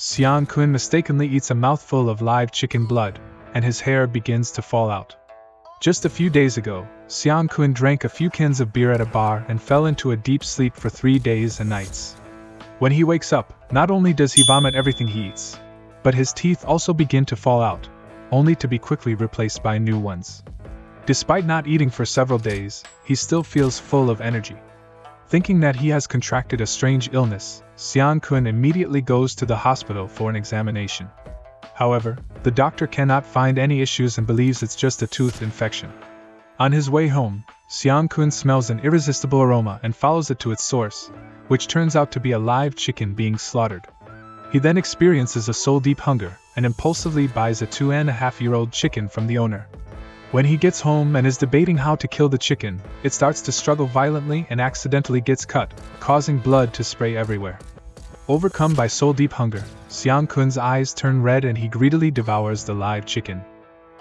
Xiang Kun mistakenly eats a mouthful of live chicken blood, and his hair begins to fall out. Just a few days ago, Xiang Kun drank a few cans of beer at a bar and fell into a deep sleep for 3 days and nights. When he wakes up, not only does he vomit everything he eats, but his teeth also begin to fall out, only to be quickly replaced by new ones. Despite not eating for several days, he still feels full of energy. Thinking that he has contracted a strange illness, Xiang Kun immediately goes to the hospital for an examination. However, the doctor cannot find any issues and believes it's just a tooth infection. On his way home, Xiang Kun smells an irresistible aroma and follows it to its source, which turns out to be a live chicken being slaughtered. He then experiences a soul-deep hunger and impulsively buys a 2.5-year-old chicken from the owner. When he gets home and is debating how to kill the chicken, it starts to struggle violently and accidentally gets cut, causing blood to spray everywhere. Overcome by soul-deep hunger, Xiang Kun's eyes turn red and he greedily devours the live chicken.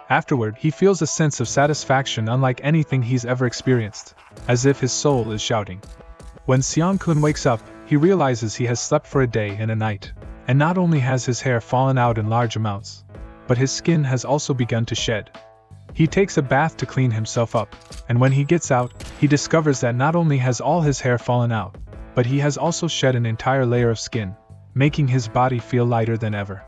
Afterward, he feels a sense of satisfaction unlike anything he's ever experienced, as if his soul is shouting. When Xiang Kun wakes up, he realizes he has slept for a day and a night, and not only has his hair fallen out in large amounts, but his skin has also begun to shed. He takes a bath to clean himself up, and when he gets out, he discovers that not only has all his hair fallen out, but he has also shed an entire layer of skin, making his body feel lighter than ever.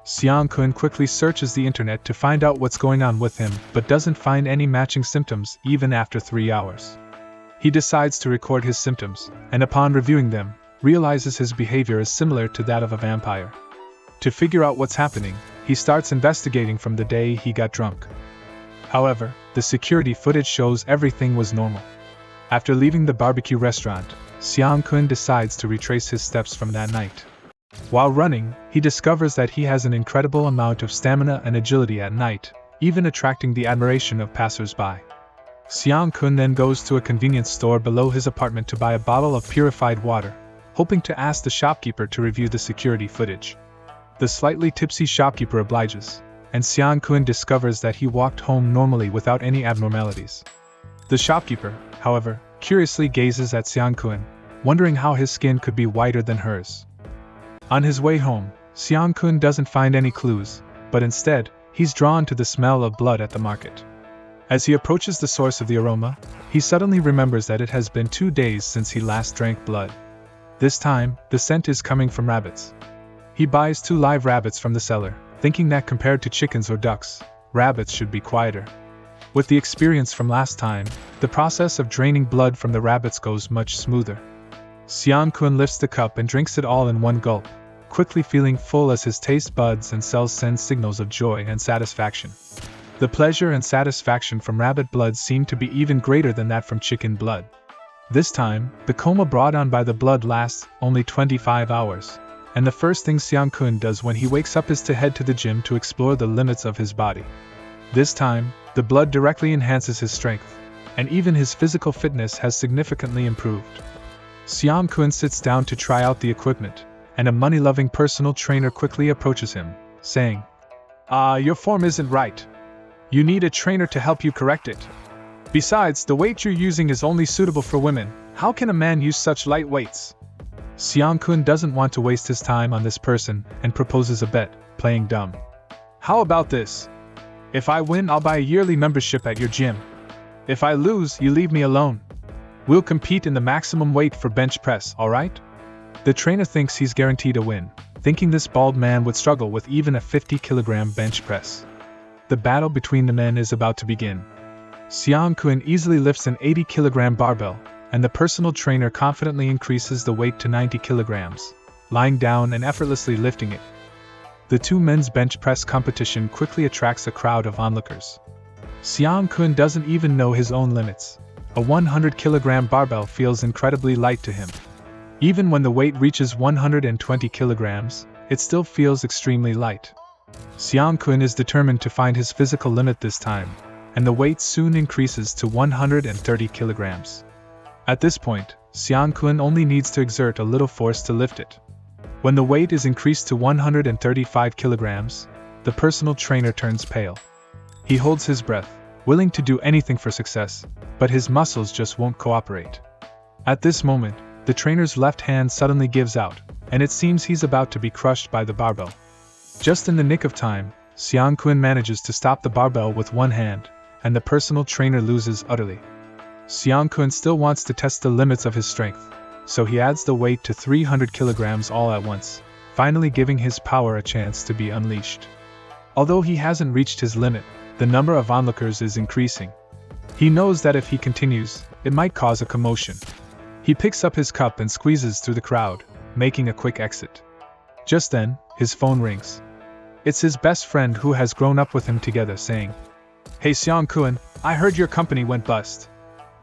Xiang Kun quickly searches the internet to find out what's going on with him but doesn't find any matching symptoms even after 3 hours. He decides to record his symptoms, and upon reviewing them, realizes his behavior is similar to that of a vampire. To figure out what's happening, he starts investigating from the day he got drunk. However, the security footage shows everything was normal. After leaving the barbecue restaurant, Xiang Kun decides to retrace his steps from that night. While running, he discovers that he has an incredible amount of stamina and agility at night, even attracting the admiration of passers-by. Xiang Kun then goes to a convenience store below his apartment to buy a bottle of purified water, hoping to ask the shopkeeper to review the security footage. The slightly tipsy shopkeeper obliges, and Xiang Kun discovers that he walked home normally without any abnormalities. The shopkeeper, however, curiously gazes at Xiang Kun, wondering how his skin could be whiter than hers. On his way home, Xiang Kun doesn't find any clues, but instead, he's drawn to the smell of blood at the market. As he approaches the source of the aroma, he suddenly remembers that it has been 2 days since he last drank blood. This time, the scent is coming from rabbits. He buys 2 live rabbits from the seller, thinking that compared to chickens or ducks, rabbits should be quieter. With the experience from last time, the process of draining blood from the rabbits goes much smoother. Xiang Kun lifts the cup and drinks it all in one gulp, quickly feeling full as his taste buds and cells send signals of joy and satisfaction. The pleasure and satisfaction from rabbit blood seem to be even greater than that from chicken blood. This time, the coma brought on by the blood lasts only 25 hours, and the first thing Xiang Kun does when he wakes up is to head to the gym to explore the limits of his body. This time, the blood directly enhances his strength, and even his physical fitness has significantly improved. Xiang Kun sits down to try out the equipment, and a money-loving personal trainer quickly approaches him, saying, Your form isn't right. You need a trainer to help you correct it. Besides, the weight you're using is only suitable for women. How can a man use such light weights? Xiang Kun doesn't want to waste his time on this person and proposes a bet, playing dumb. How about this? If I win, I'll buy a yearly membership at your gym. If I lose, you leave me alone. We'll compete in the maximum weight for bench press, alright? The trainer thinks he's guaranteed a win, thinking this bald man would struggle with even a 50-kilogram bench press. The battle between the men is about to begin. Xiang Kun easily lifts an 80-kilogram barbell, and the personal trainer confidently increases the weight to 90 kilograms, lying down and effortlessly lifting it. The 2 men's bench press competition quickly attracts a crowd of onlookers. Xiang Kun doesn't even know his own limits. A 100-kilogram barbell feels incredibly light to him. Even when the weight reaches 120 kilograms, it still feels extremely light. Xiang Kun is determined to find his physical limit this time, and the weight soon increases to 130 kilograms. At this point, Xiang Kun only needs to exert a little force to lift it. When the weight is increased to 135 kilograms, the personal trainer turns pale. He holds his breath, willing to do anything for success, but his muscles just won't cooperate. At this moment, the trainer's left hand suddenly gives out, and it seems he's about to be crushed by the barbell. Just in the nick of time, Xiang Kun manages to stop the barbell with one hand, and the personal trainer loses utterly. Xiang Kun still wants to test the limits of his strength, so he adds the weight to 300 kilograms all at once, finally giving his power a chance to be unleashed. Although he hasn't reached his limit, the number of onlookers is increasing. He knows that if he continues, it might cause a commotion. He picks up his cup and squeezes through the crowd, making a quick exit. Just then, his phone rings. It's his best friend who has grown up with him together saying, "Hey Xiang Kun, I heard your company went bust.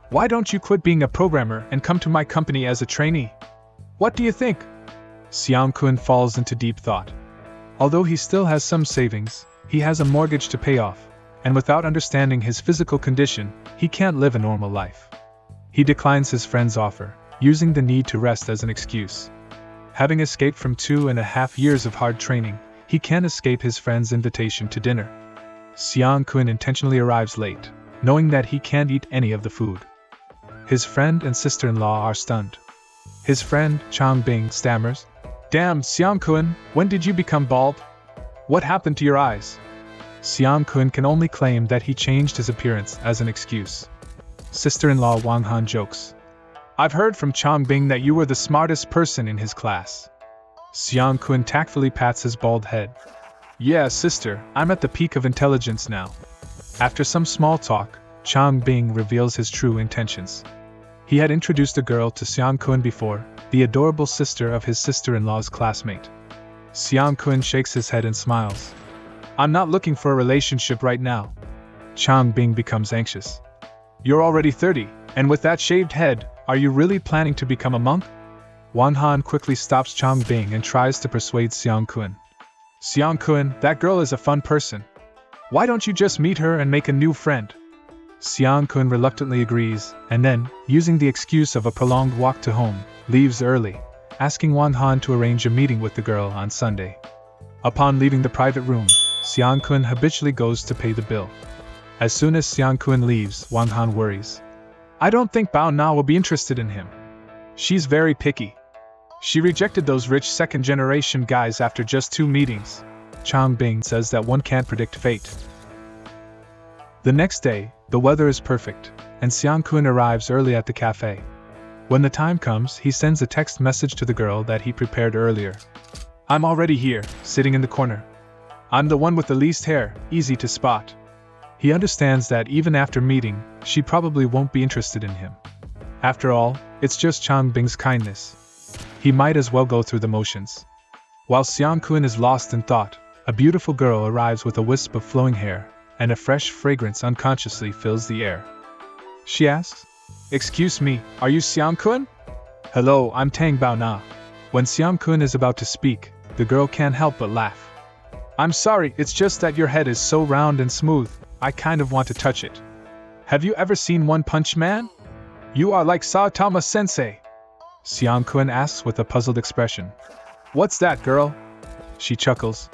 Why don't you quit being a programmer and come to my company as a trainee? What do you think?" Xiang Kun falls into deep thought. Although he still has some savings, he has a mortgage to pay off, and without understanding his physical condition, he can't live a normal life. He declines his friend's offer, using the need to rest as an excuse. Having escaped from 2.5 years of hard training, he can't escape his friend's invitation to dinner. Xiang Kun intentionally arrives late, knowing that he can't eat any of the food. His friend and sister-in-law are stunned. His friend, Chang Bing, stammers, "Damn, Xiang Kun, when did you become bald? What happened to your eyes?" Xiang Kun can only claim that he changed his appearance as an excuse. Sister-in-law Wang Han jokes, "I've heard from Chang Bing that you were the smartest person in his class." Xiang Kun tactfully pats his bald head. "Yeah, sister, I'm at the peak of intelligence now." After some small talk, Chang Bing reveals his true intentions. He had introduced a girl to Xiang Kun before, the adorable sister of his sister-in-law's classmate. Xiang Kun shakes his head and smiles. "I'm not looking for a relationship right now." Chang Bing becomes anxious. "You're already 30, and with that shaved head, are you really planning to become a monk?" Wang Han quickly stops Chang Bing and tries to persuade Xiang Kun. "Xiang Kun, that girl is a fun person. Why don't you just meet her and make a new friend?" Xiang Kun reluctantly agrees, and then, using the excuse of a prolonged walk to home, leaves early, asking Wang Han to arrange a meeting with the girl on Sunday. Upon leaving the private room, Xiang Kun habitually goes to pay the bill. As soon as Xiang Kun leaves, Wang Han worries. "I don't think Bao Na will be interested in him. She's very picky. She rejected those rich second-generation guys after just 2 meetings." Chang Bing says that one can't predict fate. The next day, the weather is perfect, and Xiang Kun arrives early at the cafe. When the time comes, he sends a text message to the girl that he prepared earlier. "I'm already here, sitting in the corner. I'm the one with the least hair, easy to spot." He understands that even after meeting, she probably won't be interested in him. After all, it's just Chang Bing's kindness. He might as well go through the motions. While Xiang Kun is lost in thought, a beautiful girl arrives with a wisp of flowing hair, and a fresh fragrance unconsciously fills the air. She asks, "Excuse me, are you Xiang Kun?" "Hello, I'm Tang Bao Na." When Xiang Kun is about to speak, the girl can't help but laugh. "I'm sorry, it's just that your head is so round and smooth, I kind of want to touch it. Have you ever seen One Punch Man? You are like Saitama Sensei." Xiang Kun asks with a puzzled expression. "What's that, girl?" She chuckles.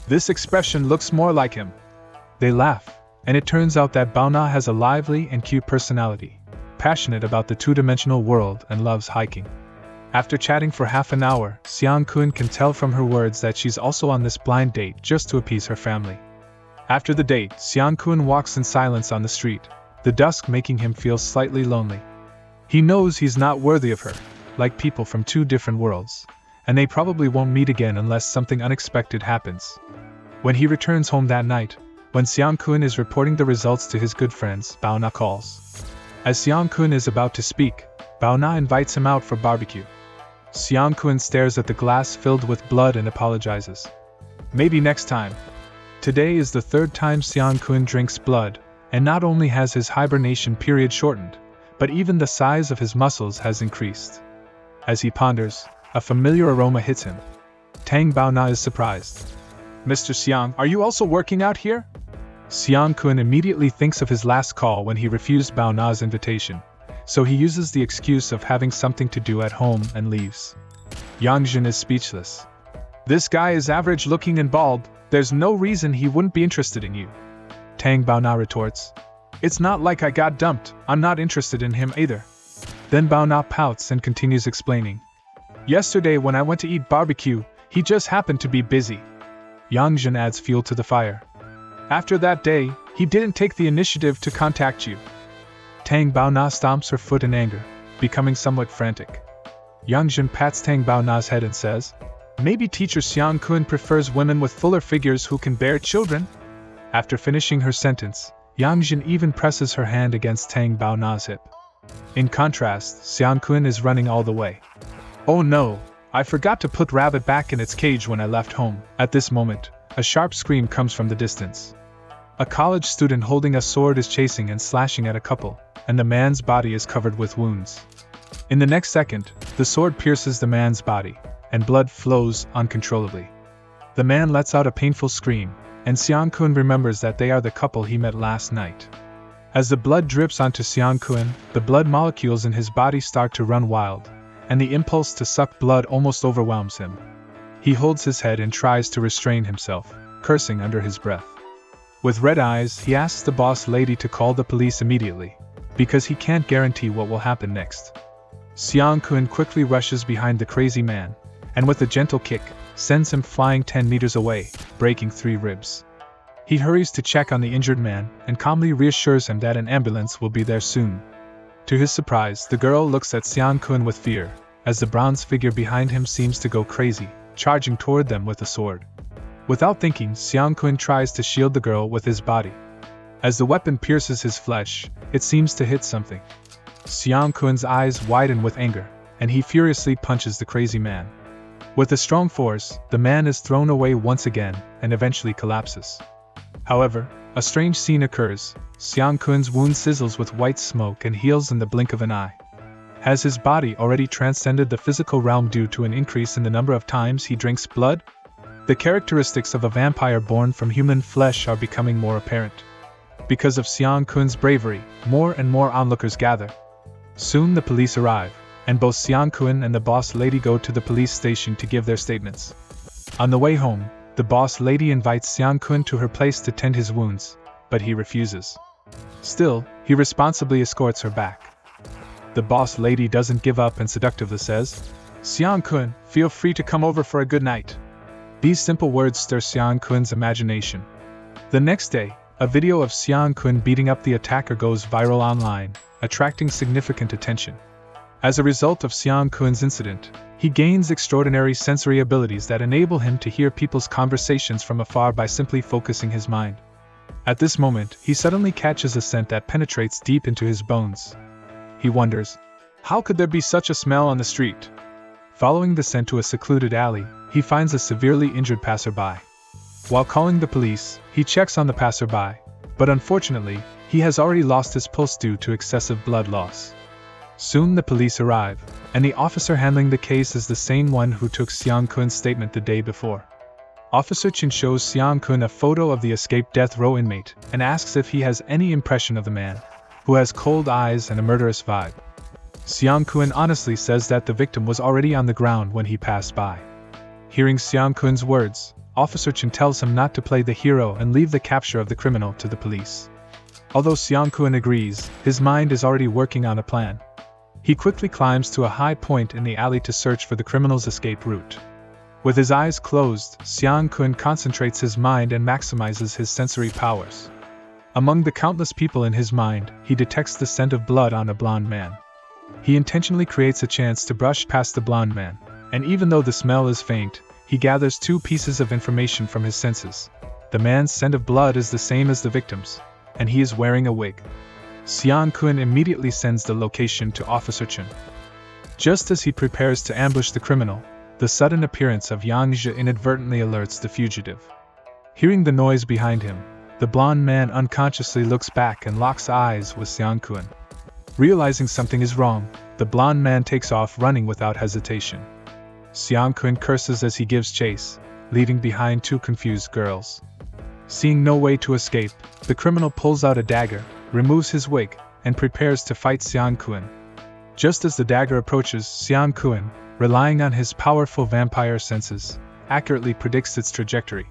"This expression looks more like him." They laugh, and it turns out that Bao Na has a lively and cute personality, passionate about the two-dimensional world and loves hiking. After chatting for half an hour, Xiang Kun can tell from her words that she's also on this blind date just to appease her family. After the date, Xiang Kun walks in silence on the street, the dusk making him feel slightly lonely. He knows he's not worthy of her, like people from 2 different worlds, and they probably won't meet again unless something unexpected happens. When he returns home that night, when Xiang Kun is reporting the results to his good friends, Bao Na calls. As Xiang Kun is about to speak, Bao Na invites him out for barbecue. Xiang Kun stares at the glass filled with blood and apologizes. "Maybe next time." Today is the 3rd time Xiang Kun drinks blood, and not only has his hibernation period shortened, but even the size of his muscles has increased. As he ponders, a familiar aroma hits him. Tang Bao Na is surprised. "Mr. Xiang, are you also working out here?" Xiang Kun immediately thinks of his last call when he refused Bao Na's invitation, so he uses the excuse of having something to do at home and leaves. Yang Jin is speechless. "This guy is average looking and bald, there's no reason he wouldn't be interested in you." Tang Bao Na retorts, "It's not like I got dumped, I'm not interested in him either." Then Bao Na pouts and continues explaining. Yesterday when I went to eat barbecue, he just happened to be busy. Yang Jin adds fuel to the fire. After that day, he didn't take the initiative to contact you. Tang Baona stomps her foot in anger, becoming somewhat frantic. Yang Jin pats Tang Baona's head and says, "Maybe teacher Xiang Kun prefers women with fuller figures who can bear children?" After finishing her sentence, Yang Jin even presses her hand against Tang Baona's hip. In contrast, Xiang Kun is running all the way. "Oh no, I forgot to put rabbit back in its cage when I left home." At this moment, a sharp scream comes from the distance. A college student holding a sword is chasing and slashing at a couple, and the man's body is covered with wounds. In the next second, the sword pierces the man's body, and blood flows uncontrollably. The man lets out a painful scream, and Xiang Kun remembers that they are the couple he met last night. As the blood drips onto Xiang Kun, the blood molecules in his body start to run wild, and the impulse to suck blood almost overwhelms him. He holds his head and tries to restrain himself, cursing under his breath. With red eyes, he asks the boss lady to call the police immediately, because he can't guarantee what will happen next. Xiang Kun quickly rushes behind the crazy man, and with a gentle kick, sends him flying 10 meters away, breaking 3 ribs. He hurries to check on the injured man and calmly reassures him that an ambulance will be there soon. To his surprise, the girl looks at Xiang Kun with fear, as the bronze figure behind him seems to go crazy, charging toward them with a sword. Without thinking, Xiang Kun tries to shield the girl with his body. As the weapon pierces his flesh, it seems to hit something. Xiang Kun's eyes widen with anger, and he furiously punches the crazy man. With a strong force, the man is thrown away once again, and eventually collapses. However, a strange scene occurs. Xiang Kun's wound sizzles with white smoke and heals in the blink of an eye. Has his body already transcended the physical realm due to an increase in the number of times he drinks blood? The characteristics of a vampire born from human flesh are becoming more apparent. Because of Xiang Kun's bravery, more and more onlookers gather. Soon the police arrive, and both Xiang Kun and the boss lady go to the police station to give their statements. On the way home, the boss lady invites Xiang Kun to her place to tend his wounds, but he refuses. Still, he responsibly escorts her back. The boss lady doesn't give up and seductively says, "Xiang Kun, feel free to come over for a good night." These simple words stir Xiang Kun's imagination. The next day, a video of Xiang Kun beating up the attacker goes viral online, attracting significant attention. As a result of Xiang Kun's incident, he gains extraordinary sensory abilities that enable him to hear people's conversations from afar by simply focusing his mind. At this moment, he suddenly catches a scent that penetrates deep into his bones. He wonders, how could there be such a smell on the street? Following the scent to a secluded alley, he finds a severely injured passerby. While calling the police, he checks on the passerby, but unfortunately, he has already lost his pulse due to excessive blood loss. Soon the police arrive, and the officer handling the case is the same one who took Xiang Kun's statement the day before. Officer Chin shows Xiang Kun a photo of the escaped death row inmate and asks if he has any impression of the man, who has cold eyes and a murderous vibe. Xiang Kun honestly says that the victim was already on the ground when he passed by. Hearing Xiang Kun's words, Officer Chin tells him not to play the hero and leave the capture of the criminal to the police. Although Xiang Kun agrees, his mind is already working on a plan. He quickly climbs to a high point in the alley to search for the criminal's escape route. With his eyes closed, Xiang Kun concentrates his mind and maximizes his sensory powers. Among the countless people in his mind, he detects the scent of blood on a blonde man. He intentionally creates a chance to brush past the blonde man, and even though the smell is faint, he gathers 2 pieces of information from his senses. The man's scent of blood is the same as the victim's, and he is wearing a wig. Xiang Kun immediately sends the location to Officer Chen. Just as he prepares to ambush the criminal, the sudden appearance of Yang Zhe inadvertently alerts the fugitive. Hearing the noise behind him, the blonde man unconsciously looks back and locks eyes with Xiang Kun. Realizing something is wrong, the blonde man takes off running without hesitation. Xiang Kun curses as he gives chase, leaving behind 2 confused girls. Seeing no way to escape, the criminal pulls out a dagger, removes his wig, and prepares to fight Xiang Kun. Just as the dagger approaches, Xiang Kun, relying on his powerful vampire senses, accurately predicts its trajectory.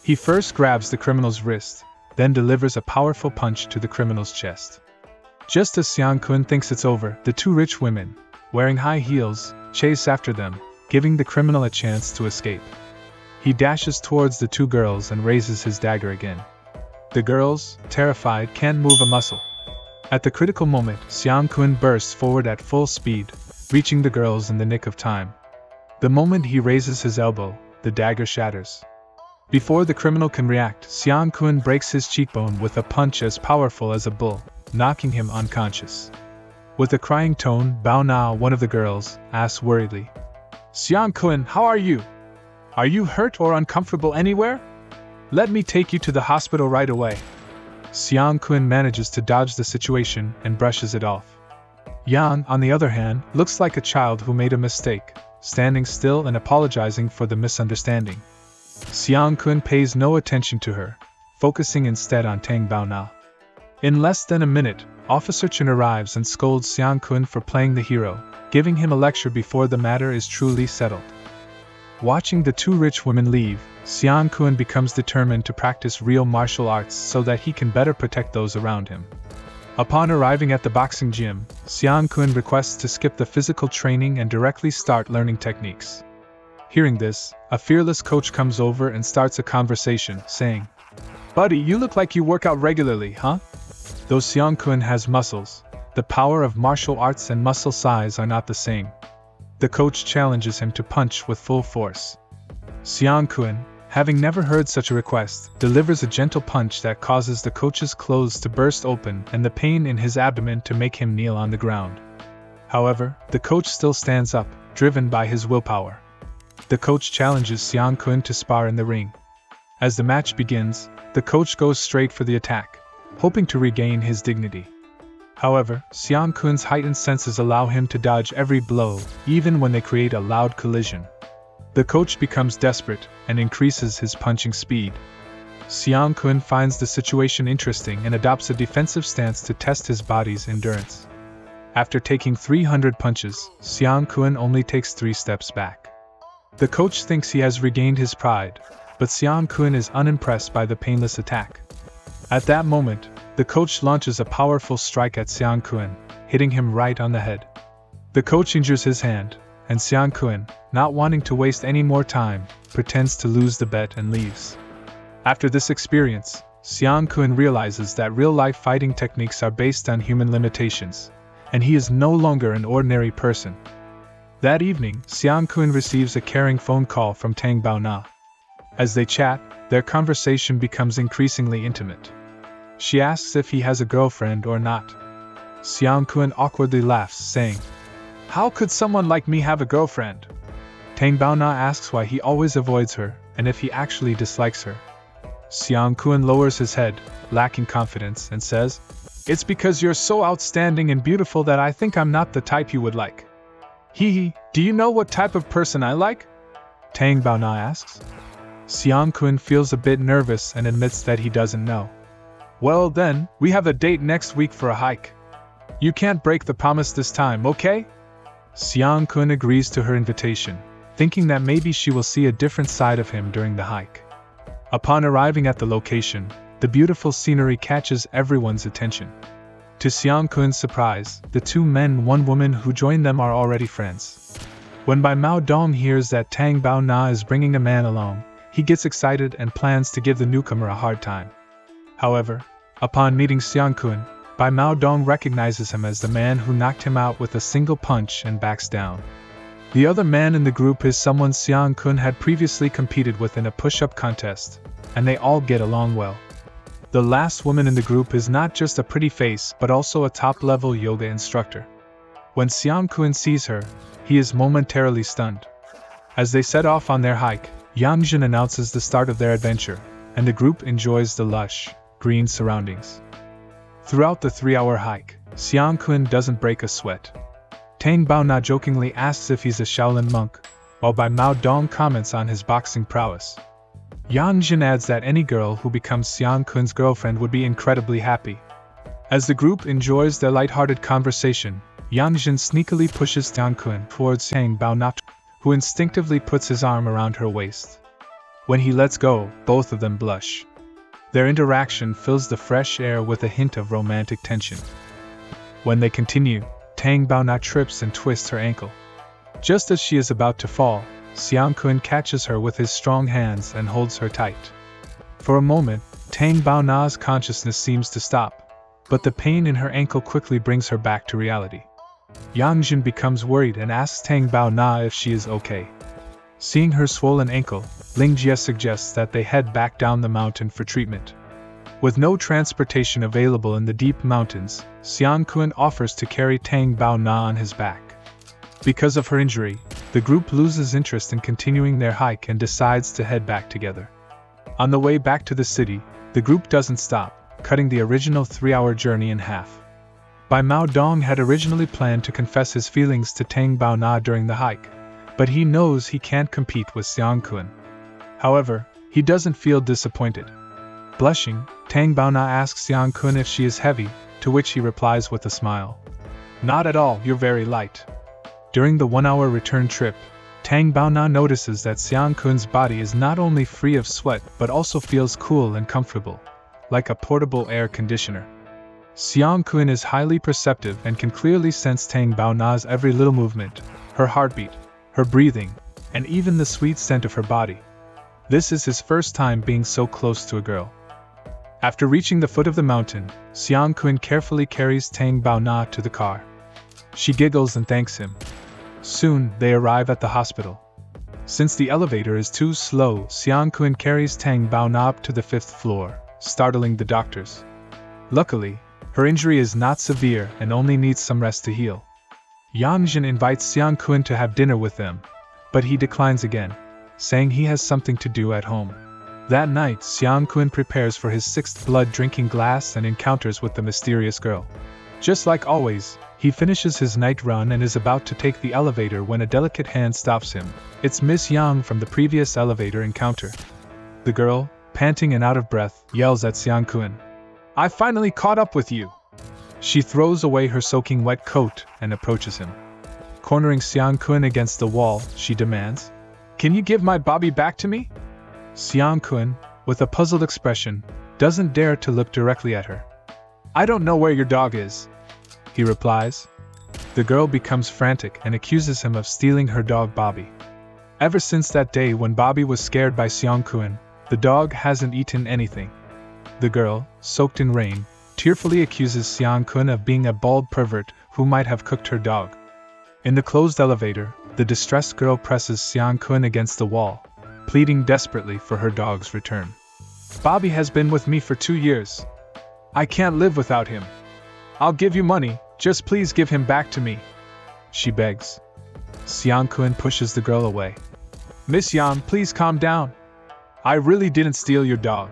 He first grabs the criminal's wrist, then delivers a powerful punch to the criminal's chest. Just as Xiang Kun thinks it's over, the 2 rich women, wearing high heels, chase after them, giving the criminal a chance to escape. He dashes towards the two girls and raises his dagger again. The girls, terrified, can't move a muscle. At the critical moment, Xiang Kun bursts forward at full speed, reaching the girls in the nick of time. The moment he raises his elbow, the dagger shatters. Before the criminal can react, Xiang Kun breaks his cheekbone with a punch as powerful as a bull, knocking him unconscious. With a crying tone, Bao Na, one of the girls, asks worriedly, "Xiang Kun, how are you? Are you hurt or uncomfortable anywhere? Let me take you to the hospital right away." Xiang Kun manages to dodge the situation and brushes it off. Yang, on the other hand, looks like a child who made a mistake, standing still and apologizing for the misunderstanding. Xiang Kun pays no attention to her, focusing instead on Tang Bao Na. In less than a minute, Officer Chen arrives and scolds Xiang Kun for playing the hero, giving him a lecture before the matter is truly settled. Watching the two rich women leave, Xiang Kun becomes determined to practice real martial arts so that he can better protect those around him. Upon arriving at the boxing gym, Xiang Kun requests to skip the physical training and directly start learning techniques. Hearing this, a fearless coach comes over and starts a conversation, saying, "Buddy, you look like you work out regularly, huh?" Though Xiang Kun has muscles, the power of martial arts and muscle size are not the same. The coach challenges him to punch with full force. Xiang Kun, having never heard such a request, delivers a gentle punch that causes the coach's clothes to burst open and the pain in his abdomen to make him kneel on the ground. However, the coach still stands up, driven by his willpower. The coach challenges Xiang Kun to spar in the ring. As the match begins, the coach goes straight for the attack, hoping to regain his dignity. However, Xiang Kun's heightened senses allow him to dodge every blow, even when they create a loud collision. The coach becomes desperate and increases his punching speed. Xiang Kun finds the situation interesting and adopts a defensive stance to test his body's endurance. After taking 300 punches, Xiang Kun only takes 3 steps back. The coach thinks he has regained his pride, but Xiang Kun is unimpressed by the painless attack. At that moment, the coach launches a powerful strike at Xiang Kun, hitting him right on the head. The coach injures his hand, and Xiang Kun, not wanting to waste any more time, pretends to lose the bet and leaves. After this experience, Xiang Kun realizes that real-life fighting techniques are based on human limitations, and he is no longer an ordinary person. That evening, Xiang Kun receives a caring phone call from Tang Bao Na. As they chat, their conversation becomes increasingly intimate. She asks if he has a girlfriend or not. Xiang Kun awkwardly laughs, saying, "How could someone like me have a girlfriend?" Tang Bao Na asks why he always avoids her, and if he actually dislikes her. Xiang Kun lowers his head, lacking confidence, and says, "It's because you're so outstanding and beautiful that I think I'm not the type you would like." "Hee, do you know what type of person I like?" Tang Bao Na asks. Xiang Kun feels a bit nervous and admits that he doesn't know. "Well then, we have a date next week for a hike. You can't break the promise this time, okay?" Xiang Kun agrees to her invitation, thinking that maybe she will see a different side of him during the hike. Upon arriving at the location, the beautiful scenery catches everyone's attention. To Xiang Kun's surprise, the 2 men and 1 woman who join them are already friends. When Bai Mao Dong hears that Tang Bao Na is bringing a man along, he gets excited and plans to give the newcomer a hard time. However, upon meeting Xiang Kun, Bai Mao Dong recognizes him as the man who knocked him out with a single punch and backs down. The other man in the group is someone Xiang Kun had previously competed with in a push-up contest, and they all get along well. The last woman in the group is not just a pretty face but also a top-level yoga instructor. When Xiang Kun sees her, he is momentarily stunned. As they set off on their hike, Yang Jin announces the start of their adventure, and the group enjoys the lush, green surroundings. Throughout the 3-hour hike, Xiang Kun doesn't break a sweat. Tang Bao Na jokingly asks if he's a Shaolin monk, while Bai Mao Dong comments on his boxing prowess. Yang Jin adds that any girl who becomes Xiang Kun's girlfriend would be incredibly happy. As the group enjoys their light-hearted conversation, Yang Jin sneakily pushes Xiang Kun towards Tang Bao Na, who instinctively puts his arm around her waist. When he lets go, both of them blush. Their interaction fills the fresh air with a hint of romantic tension. When they continue, Tang Baona trips and twists her ankle. Just as she is about to fall, Xiang Kun catches her with his strong hands and holds her tight. For a moment, Tang Baona's consciousness seems to stop, but the pain in her ankle quickly brings her back to reality. Yang Jin becomes worried and asks Tang Baona if she is okay. Seeing her swollen ankle, Ling Jie suggests that they head back down the mountain for treatment. With no transportation available in the deep mountains, Xiang Kun offers to carry Tang Baona on his back. Because of her injury, the group loses interest in continuing their hike and decides to head back together. On the way back to the city, the group doesn't stop, cutting the original 3-hour journey in half. Bai Mao Dong had originally planned to confess his feelings to Tang Baona during the hike, but he knows he can't compete with Xiang Kun. However, he doesn't feel disappointed. Blushing, Tang Baona asks Xiang Kun if she is heavy, to which he replies with a smile. Not at all, you're very light. During the 1-hour return trip, Tang Baona notices that Xiang Kun's body is not only free of sweat but also feels cool and comfortable, like a portable air conditioner. Xiang Kun is highly perceptive and can clearly sense Tang Baona's every little movement, her heartbeat, her breathing, and even the sweet scent of her body. This is his first time being so close to a girl. After reaching the foot of the mountain, Xiang Kun carefully carries Tang Baona to the car. She giggles and thanks him. Soon, they arrive at the hospital. Since the elevator is too slow, Xiang Kun carries Tang Baona up to the 5th floor, startling the doctors. Luckily, her injury is not severe and only needs some rest to heal. Yang Jin invites Xiang Kun to have dinner with them, but he declines again, saying he has something to do at home. That night, Xiang Kun prepares for his 6th blood drinking glass and encounters with the mysterious girl. Just like always, he finishes his night run and is about to take the elevator when a delicate hand stops him. It's Miss Yang from the previous elevator encounter. The girl, panting and out of breath, yells at Xiang Kun. I finally caught up with you! She throws away her soaking wet coat and approaches him. Cornering Xiang Kun against the wall, she demands, Can you give my Bobby back to me? Xiang Kun, with a puzzled expression, doesn't dare to look directly at her. I don't know where your dog is, he replies. The girl becomes frantic and accuses him of stealing her dog Bobby. Ever since that day when Bobby was scared by Xiang Kun, the dog hasn't eaten anything. The girl, soaked in rain, tearfully accuses Xiang Kun of being a bald pervert who might have cooked her dog. In the closed elevator, the distressed girl presses Xiang Kun against the wall, pleading desperately for her dog's return. Bobby has been with me for 2 years. I can't live without him. I'll give you money, just please give him back to me, she begs. Xiang Kun pushes the girl away. Miss Yang, please calm down. I really didn't steal your dog.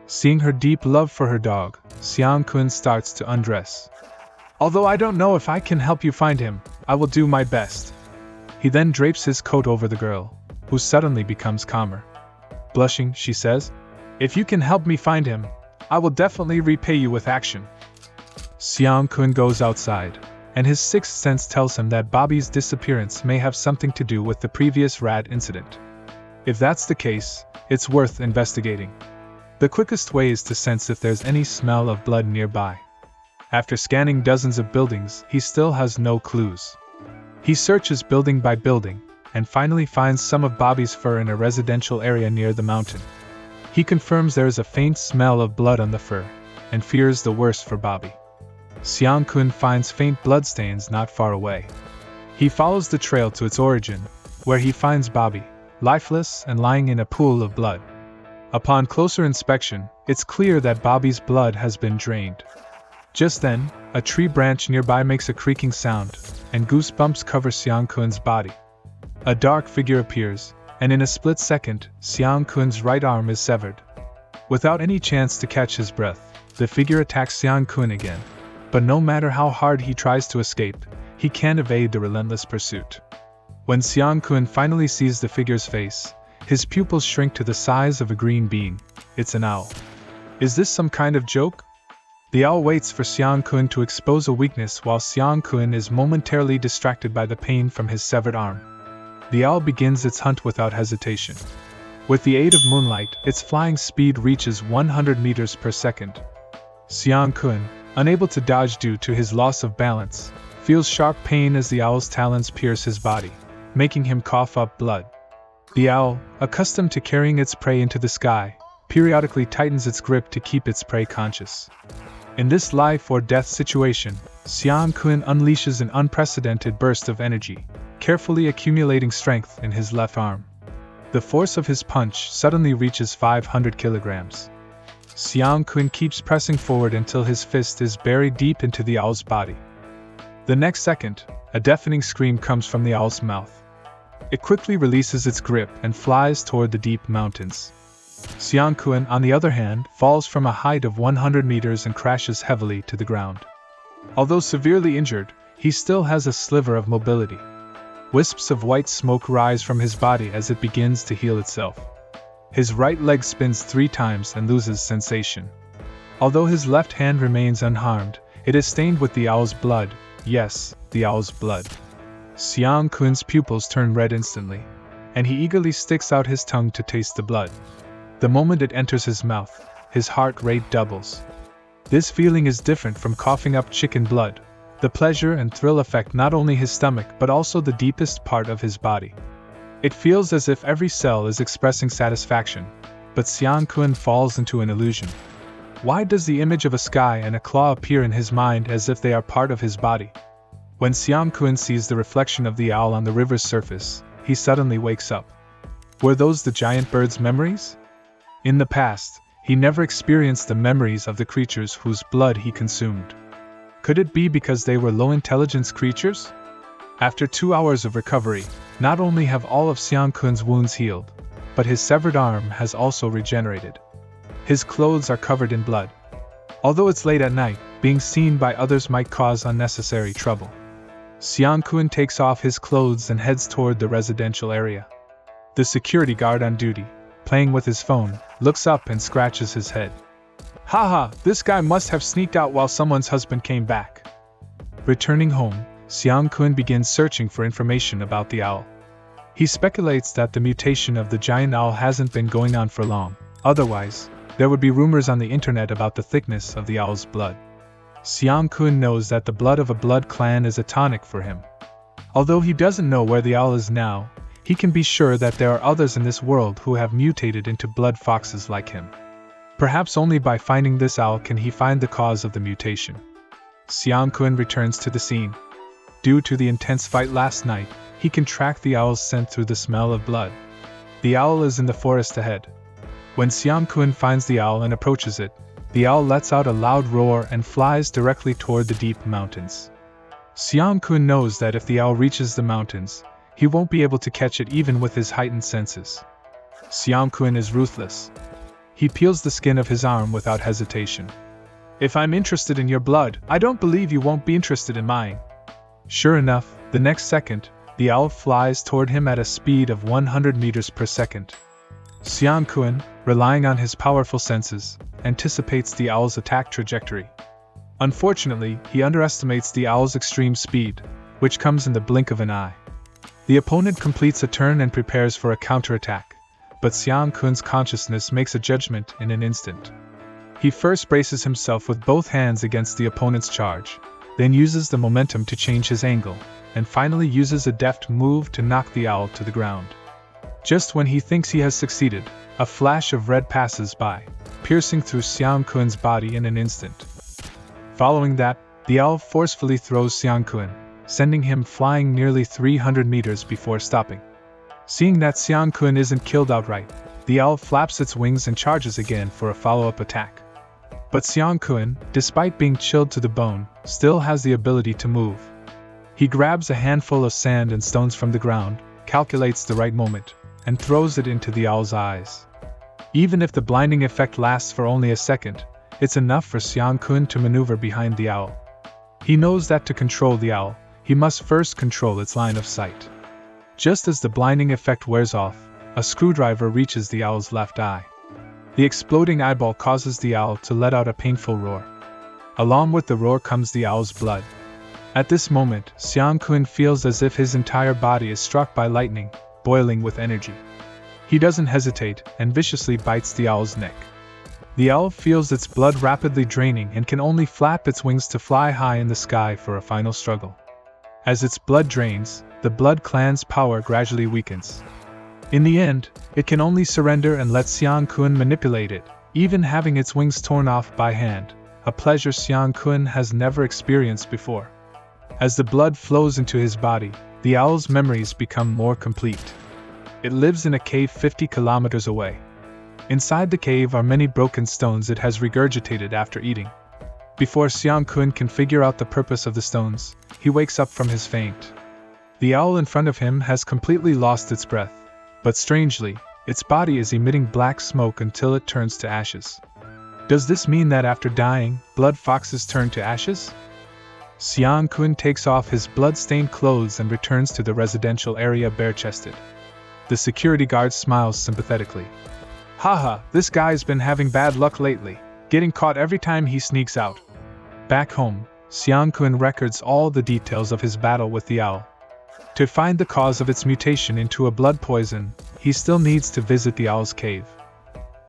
Seeing her deep love for her dog, Xiang Kun starts to undress. Although I don't know if I can help you find him, I will do my best. He then drapes his coat over the girl, who suddenly becomes calmer. Blushing, she says, If you can help me find him, I will definitely repay you with action. Xiang Kun goes outside, and his 6th sense tells him that Bobby's disappearance may have something to do with the previous rat incident. If that's the case, it's worth investigating. The quickest way is to sense if there's any smell of blood nearby. After scanning dozens of buildings, he still has no clues. He searches building by building, and finally finds some of Bobby's fur in a residential area near the mountain. He confirms there is a faint smell of blood on the fur, and fears the worst for Bobby. Xiang Kun finds faint bloodstains not far away. He follows the trail to its origin, where he finds Bobby, lifeless and lying in a pool of blood. Upon closer inspection, it's clear that Bobby's blood has been drained. Just then, a tree branch nearby makes a creaking sound, and goosebumps cover Xiang Kun's body. A dark figure appears, and in a split second, Xiang Kun's right arm is severed. Without any chance to catch his breath, the figure attacks Xiang Kun again. But no matter how hard he tries to escape, he can't evade the relentless pursuit. When Xiang Kun finally sees the figure's face, his pupils shrink to the size of a green bean. It's an owl. Is this some kind of joke? The owl waits for Xiang Kun to expose a weakness while Xiang Kun is momentarily distracted by the pain from his severed arm. The owl begins its hunt without hesitation. With the aid of moonlight, its flying speed reaches 100 meters per second. Xiang Kun, unable to dodge due to his loss of balance, feels sharp pain as the owl's talons pierce his body, making him cough up blood. The owl, accustomed to carrying its prey into the sky, periodically tightens its grip to keep its prey conscious. In this life or death situation, Xiang Kun unleashes an unprecedented burst of energy, carefully accumulating strength in his left arm. The force of his punch suddenly reaches 500 kilograms. Xiang Kun keeps pressing forward until his fist is buried deep into the owl's body. The next second, a deafening scream comes from the owl's mouth. It quickly releases its grip and flies toward the deep mountains. Xiang Kun, on the other hand, falls from a height of 100 meters and crashes heavily to the ground. Although severely injured, he still has a sliver of mobility. Wisps of white smoke rise from his body as it begins to heal itself. His right leg spins 3 times and loses sensation. Although his left hand remains unharmed, it is stained with the owl's blood. Yes, the owl's blood. Xiang Kun's pupils turn red instantly, and he eagerly sticks out his tongue to taste the blood. The moment it enters his mouth, his heart rate doubles. This feeling is different from coughing up chicken blood. The pleasure and thrill affect not only his stomach but also the deepest part of his body. It feels as if every cell is expressing satisfaction, but Xiang Kun falls into an illusion. Why does the image of a sky and a claw appear in his mind as if they are part of his body? When Xiang Kun sees the reflection of the owl on the river's surface, he suddenly wakes up. Were those the giant bird's memories? In the past, he never experienced the memories of the creatures whose blood he consumed. Could it be because they were low-intelligence creatures? After 2 hours of recovery, not only have all of Xiang Kun's wounds healed, but his severed arm has also regenerated. His clothes are covered in blood. Although it's late at night, being seen by others might cause unnecessary trouble. Xiang Kun takes off his clothes and heads toward the residential area. The security guard on duty, playing with his phone, looks up and scratches his head. Haha, this guy must have sneaked out while someone's husband came back. Returning home, Xiang Kun begins searching for information about the owl. He speculates that the mutation of the giant owl hasn't been going on for long, otherwise, there would be rumors on the internet about the thickness of the owl's blood. Xiang Kun knows that the blood of a blood clan is a tonic for him. Although he doesn't know where the owl is now, he can be sure that there are others in this world who have mutated into blood foxes like him. Perhaps only by finding this owl can he find the cause of the mutation. Xiang Kun returns to the scene. Due to the intense fight last night, he can track the owl's scent through the smell of blood. The owl is in the forest ahead. When Xiang Kun finds the owl and approaches it, the owl lets out a loud roar and flies directly toward the deep mountains. Xiang Kun knows that if the owl reaches the mountains, he won't be able to catch it even with his heightened senses. Xiang Kun is ruthless. He peels the skin of his arm without hesitation. If I'm interested in your blood, I don't believe you won't be interested in mine. Sure enough, the next second, the owl flies toward him at a speed of 100 meters per second. Xiang Kun, relying on his powerful senses, anticipates the owl's attack trajectory. Unfortunately, he underestimates the owl's extreme speed, which comes in the blink of an eye. The opponent completes a turn and prepares for a counterattack, but Xiang Kun's consciousness makes a judgment in an instant. He first braces himself with both hands against the opponent's charge, then uses the momentum to change his angle, and finally uses a deft move to knock the owl to the ground. Just when he thinks he has succeeded, a flash of red passes by, piercing through Xiang Kun's body in an instant. Following that, the owl forcefully throws Xiang Kun, sending him flying nearly 300 meters before stopping. Seeing that Xiang Kun isn't killed outright, the owl flaps its wings and charges again for a follow-up attack. But Xiang Kun, despite being chilled to the bone, still has the ability to move. He grabs a handful of sand and stones from the ground, calculates the right moment, and throws it into the owl's eyes. Even if the blinding effect lasts for only a second, it's enough for Xiang Kun to maneuver behind the owl. He knows that to control the owl, he must first control its line of sight. Just as the blinding effect wears off, a screwdriver reaches the owl's left eye. The exploding eyeball causes the owl to let out a painful roar. Along with the roar comes the owl's blood. At this moment, Xiang Kun feels as if his entire body is struck by lightning, boiling with energy. He doesn't hesitate and viciously bites the owl's neck. The owl feels its blood rapidly draining and can only flap its wings to fly high in the sky for a final struggle. As its blood drains, the Blood Clan's power gradually weakens. In the end, it can only surrender and let Xiang Kun manipulate it, even having its wings torn off by hand, a pleasure Xiang Kun has never experienced before. As the blood flows into his body, the owl's memories become more complete. It lives in a cave 50 kilometers away. Inside the cave are many broken stones it has regurgitated after eating. Before Xiang Kun can figure out the purpose of the stones, he wakes up from his faint. The owl in front of him has completely lost its breath, but strangely, its body is emitting black smoke until it turns to ashes. Does this mean that after dying, blood foxes turn to ashes? Xiang Kun takes off his blood-stained clothes and returns to the residential area bare-chested. The security guard smiles sympathetically. Haha, this guy's been having bad luck lately, getting caught every time he sneaks out. Back home, Xiang Kun records all the details of his battle with the owl. To find the cause of its mutation into a blood poison, he still needs to visit the owl's cave.